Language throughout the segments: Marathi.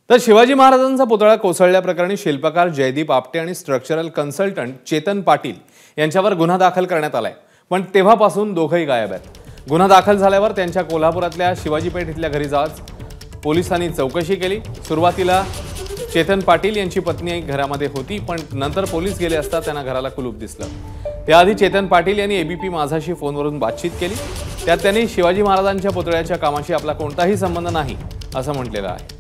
तर शिवाजी महाराजांचा पुतळा कोसळल्याप्रकरणी शिल्पकार जयदीप आपटे आणि स्ट्रक्चरल कन्सल्टंट चेतन पाटील यांच्यावर गुन्हा दाखल करण्यात आलाय। पण तेव्हापासून दोघंही गायब आहेत। गुन्हा दाखल झाल्यावर त्यांच्या कोल्हापुरातल्या शिवाजी पेठ इथल्या घरी जात पोलिसांनी चौकशी केली। सुरुवातीला चेतन पाटील यांची पत्नी घरामध्ये होती, पण नंतर पोलीस गेले असता त्यांना घराला कुलूप दिसलं। त्याआधी चेतन पाटील यांनी एबीपी माझाशी फोनवरून बातचीत केली। त्यात त्यांनी शिवाजी महाराजांच्या पुतळ्याच्या कामाशी आपला कोणताही संबंध नाही असं म्हटलेलं आहे।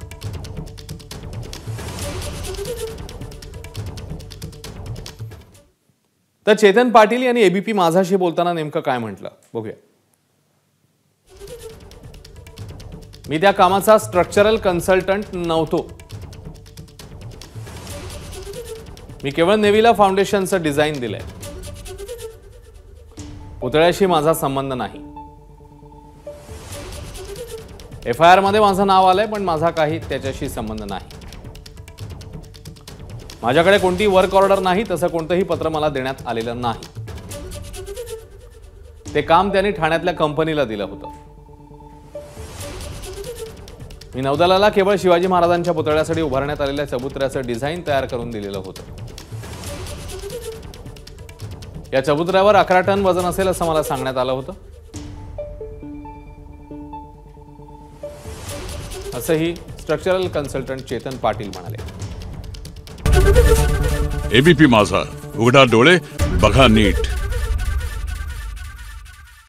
तर चेतन पाटील यांनी एबीपी माझाशी बोलताना नेमकं काय म्हटलं बघूया। मी त्या कामाचा स्ट्रक्चरल कन्सल्टंट नव्हतो। मी केवळ नेव्हीला फाउंडेशनचं डिझाइन दिलंय। पुतळ्याशी माझा संबंध नाही। एफआयआर मध्ये माझं नाव आलंय, पण माझा काही त्याच्याशी संबंध नाही। माझ्याकडे कोणती वर्क ऑर्डर नाही, तसं कोणतंही पत्र मला देण्यात आलेलं नाही। ते काम त्यांनी ठाण्यातल्या कंपनीला दिलं होतं। मी नौदलाला केवळ शिवाजी महाराजांच्या पुतळ्यासाठी उभारण्यात आलेल्या चबुतऱ्याचं डिझाइन तयार करून दिलेलं होतं। या चबुतऱ्यावर 11 टन वजन असेल असं मला सांगण्यात आलं होतं, असंही स्ट्रक्चरल कन्सल्टंट चेतन पाटील म्हणाले। एबीपी माझा, उघडा डोळे बघा नीट।